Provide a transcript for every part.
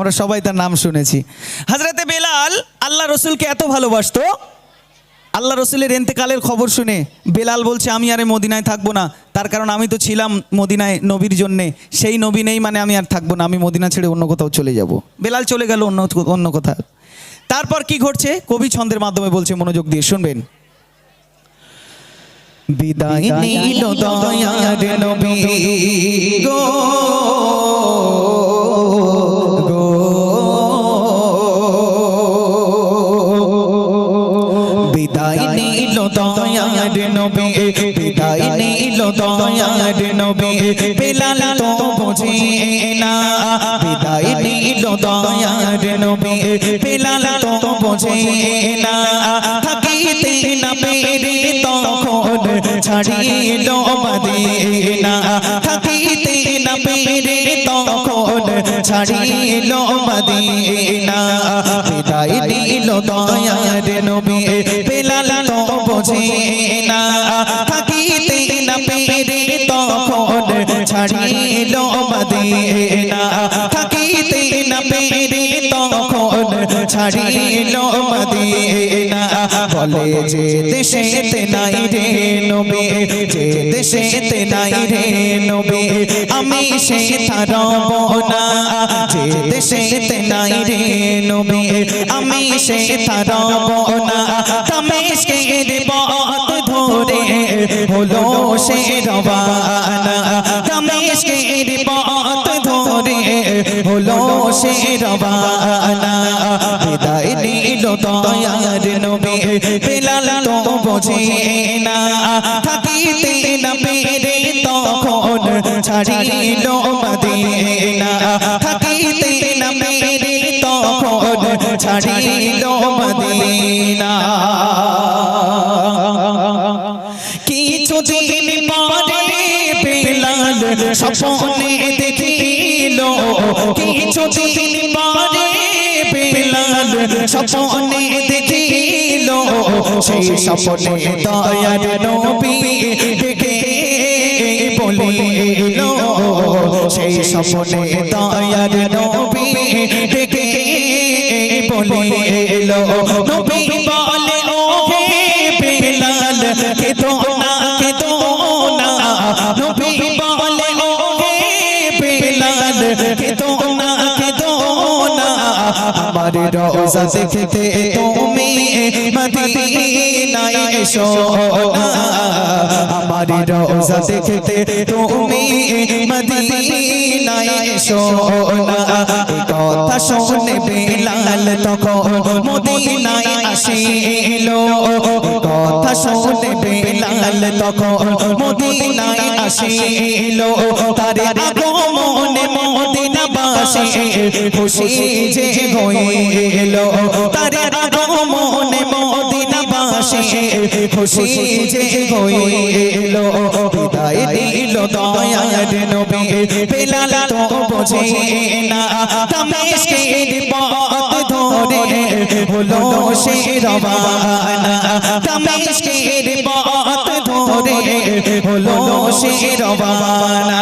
আমরা সবাই তার নাম শুনেছি। হযরতে বেলাল আল্লাহ রসুলকে এত ভালোবাসতো, আল্লাহ রসুলের ইন্তেকালের খবর শুনে বেলাল বলছে আমি আর মদিনায় থাকবো না, তার কারণ আমি তো ছিলাম মদিনায় নবীর জন্যে, সেই নবী নেই মানে আমি আর থাকবো না, আমি মদিনা ছেড়ে অন্য কোথাও চলে যাব। বেলাল চলে গেল অন্য কোথাও। তারপর কি ঘটছে কবি ছন্দের মাধ্যমে বলছে, মনোযোগ দিয়ে শুনবেন। বিদায় নিল দয়ার নবী গো গো, বিদায় নিল দয়ার নবী, বিদায় নিল দয়ার নবী, বেলাল তো বোঝে না, বিদায় নিল দয়ার নবী, বেলাল তো বোঝে না, থাকিতে না পেরে তখন ছাড়িল মদিনা, থাকিতে না পেরে তখন ছাড়িল মদিনা, বিদায় নিল দয়ার নবী, বেলাল তো বোঝে না, থাকিতে না পেরে তখন ছাড়িল মদিনা, থাকিতে না পেরে তখন ছাড়িল মদিনা, বলে যে দেশেতে নাই রে নবী, যে দেশেতে নাই রে নবী, আমি সে থারব না, যে দেশেতে নাই রে নবী, আমি সে থারব না, দামেস্কের পথ ধরে হলো সে রওয়ানা, দামেস্কের পথ ধরে হলো সে রওয়ানা, বিদায় নিল দয়ার নবী, বেলাল তো বোঝে না, থাকিতে না পেরে তখন ছাড়িল মদিনা, থাকিতে না পেরে তখন ছাড়িল মদিনা। কিছুদিন পরে বেলাল স্বপ্নে দেখিল, কিছুদিন পরে বেলাল স্বপ্নে দেখিল, সেই স্বপ্নে দয়ার নবী ডেকে বলিল, সেই স্বপ্নে দয়ার নবী ডেকে বলিল, নবী বলে ও হে বেলাল কেঁদো না কেঁদো না, নবী বলে ও হে বেলাল কেঁদো না কেঁদো না, আমার রওজা দেখতে তুমি মদিনায় এসো না, আমার রওজা দেখতে তুমি মদিনায় এসো না, এই কথা শুনে বেলাল তখন মদিনায় আসিল, কথা শুনে বেলাল তখন মদিনায় আসিল, তার আগমনে মদিনাবাসী খুশি যে হইল, তার আগমনে মদিনাবাসী খুশি যে হইল, বিদায় দিল দয়ার নবী, বেলাল তো বোঝে না, দামেস্কের পথ ধরে হলো সে রওয়ানা, দামেস্কের পথ ধরে হলো সে রওয়ানা।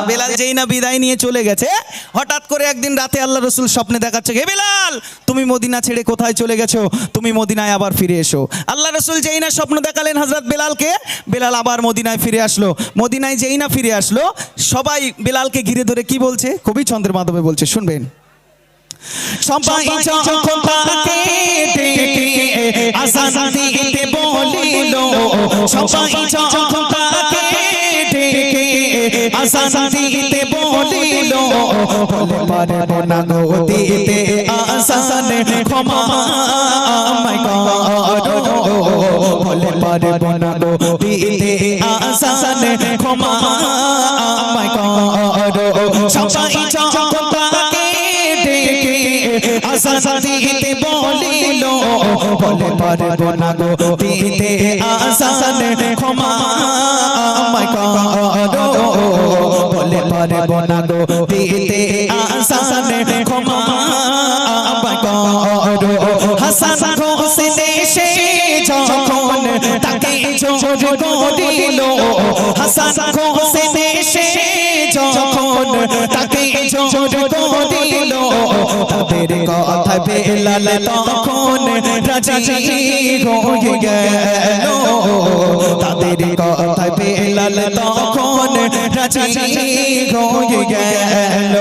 বেলাল যেই না বিদায় নিয়ে চলে গেছে, হঠাৎ করে একদিন রাতে আল্লাহ রসুল স্বপ্নে দেখাচ্ছে, হে বেলাল তুমি মদিনা ছেড়ে কোথায় চলে গেছো, তুমি মদিনায় আবার ফিরে এসো। আল্লাহ রসুল যেই না স্বপ্ন দেখালেন হযরত বেলালকে, বেলাল আবার মদিনায় ফিরে আসলো। মদিনায় যেই না ফিরে আসলো, সবাই বেলালকে ঘিরে ধরে কি বলছে কবি ছন্দের মাধ্যমে বলছে, শুনবেন। সবাই যখন তাকে ডেকে আযান দিতে বলিল, সবাই যখন তাকে ডেকে আযান দিতে বলিল, বলে পারবো না গো দিতে আযান, ক্ষমা আমায় করো, বলে পারবো না গো দিতে আযান, ক্ষমা আমায় করো, সবাই যখন তাকে ডেকে আযান দিতে বলিল, বলে পারবো না গো দিতে আযান, ক্ষমা আমায় করো, বলে পারবো না গো দিতে আযান, ক্ষমা আমায় করো। হাসান হোসেন এসে যখন তাকে জোর করিল, হাসান হোসেন এসে যখন যখন তাকে জোর করিল তাদের কথা বেলাল তখন রাজি হয়ে গেল তাদের কথা বেলাল তখন রাজি হয়ে গেল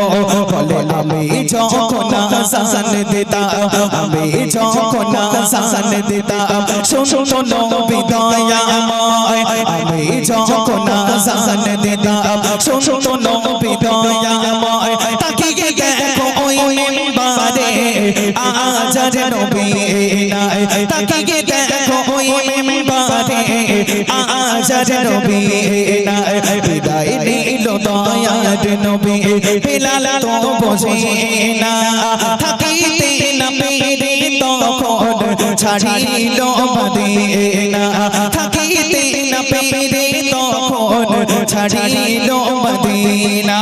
বলে আমি যখন আযান দিতাম আমি যখন আযান দিতাম শোনো বিদয়াময় আমি যখন আযান দিতাম শোনো বিদয়াময় তাকিয়ে দেখো ওই মিম্বারে আজান নবী নাই তাকিয়ে দেখো ওই মিম্বারে আজান নবী নাই বিদায় নিল দয়ার নবী বেলাল তো বোঝে না থাকিতে না পেরে তখন ছাড়িল মদিনা থাকিতে না পেরে তখন ছাড়িল মদিনা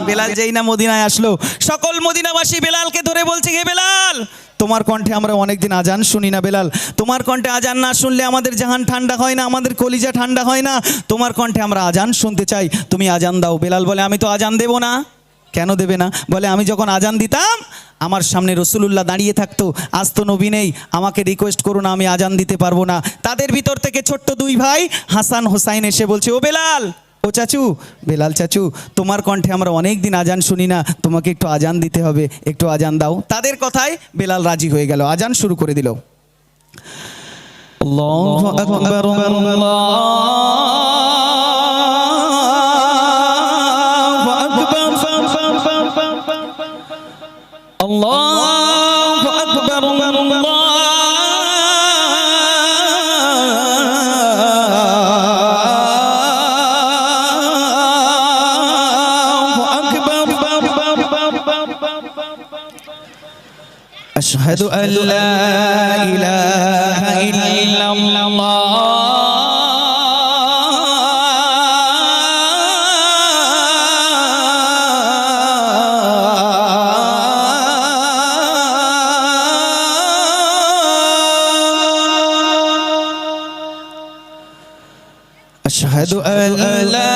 বেলাল যেই না মদিনায় আসলো সকল মদিনাবাসী বেলালকে ধরে বলছে হে বেলাল তোমার কণ্ঠে আমরা অনেকদিন আজান শুনি না বেলাল তোমার কণ্ঠে আজান না শুনলে আমাদের জাহান ঠান্ডা হয় না আমাদের কলিজা ঠান্ডা হয় না তোমার কণ্ঠে আমরা আজান শুনতে চাই তুমি আজান দাও বেলাল বলে আমি তো আজান দেব না কেন দেবে না বলে আমি যখন আজান দিতাম আমার সামনে রাসূলুল্লাহ দাঁড়িয়ে থাকতো আজ তো নবী নেই আমাকে রিকোয়েস্ট করো না আমি আজান দিতে পারবো না তাদের ভিতর থেকে ছোট্ট দুই ভাই হাসান হোসাইন এসে বলছে ও বেলাল ও চাচু বেলাল চাচু তোমার কণ্ঠে আমরা অনেক দিন আজান শুনি না তোমাকে একটু আজান দিতে হবে একটু আজান দাও তাদের কথায় বেলাল রাজি হয়ে গেল আজান শুরু করে দিল আল্লাহু আকবার আল্লাহু আকবার أشهد أن لا إله إلا الله أشهد أن لا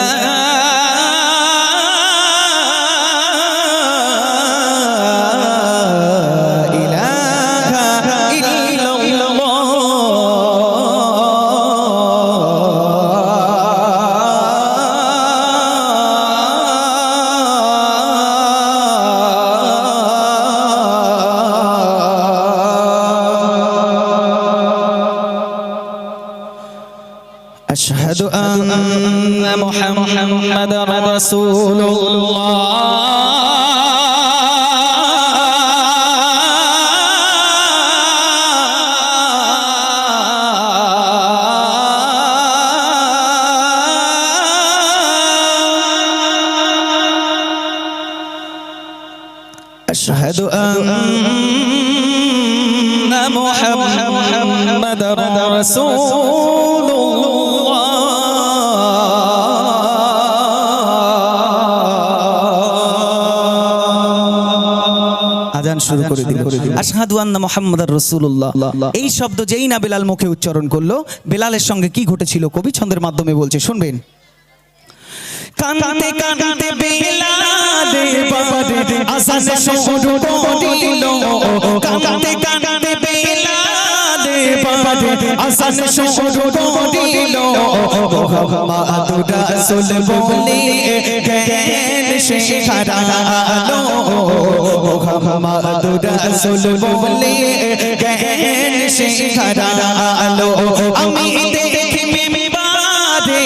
أشهد أن محمد رسول الله أشهد أن محمد رسول আজান শুরু করে দিল আশহাদু আন্না মুহাম্মাদার রাসূলুল্লাহ এই শব্দ যেই না বেলাল মুখে উচ্চারণ করলো বেলালের সঙ্গে কি ঘটেছিল কবি ছন্দের মাধ্যমে বলছে শুনবেন কানতে কানতে বেলাল বাবারে আজান শুরু করিল কানতে কানতে বেলাল বাবারে আজান শুরু করিল মুহাম্মাদুর রাসূল বলে জ্ঞান শিখালো মুহাম্মাদুর রাসূল বলে জ্ঞান শিখালো আমি দেখি মিম্বারেতে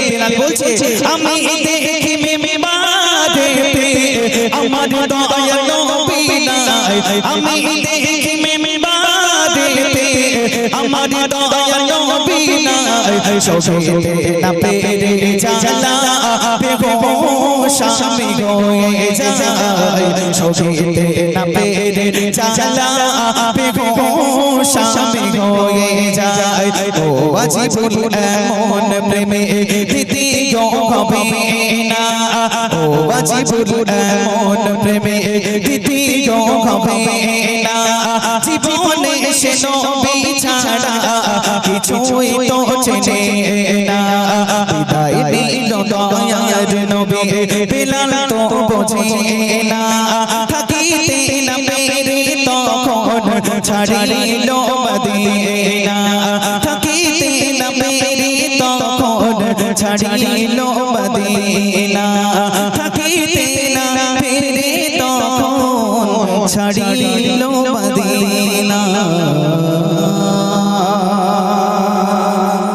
বেলাল বলছে আমি দেখি মিম্বারেতে আমার দয়াল নবী নাই আমি দেখি মিম্বারেতে আমার দয়াল নবী নাই শোষিতে না পেরে জালা বেগোশ আমি হয়ে যাই শোষিতে না পেরে জালা বেগোশ আমি হয়ে যাই ও আজিবুল এমন প্রেমে দ্বিতীয় হবে না ও বাজিবুল এমন প্রেমে দ্বিতীয় হবে না জীবনে সে নবী ছাড়া কিছুই তো চেনে না বিদায় নিল দয়ার নবী বেলাল তো বোঝে না থাকিতে না পেরে তখন ছাড়িল মদিনা থাকিতে না পেরে তখন ছাড়িল মদিনা থাকিতে না পেরে তখন ছাড়িল মদিনা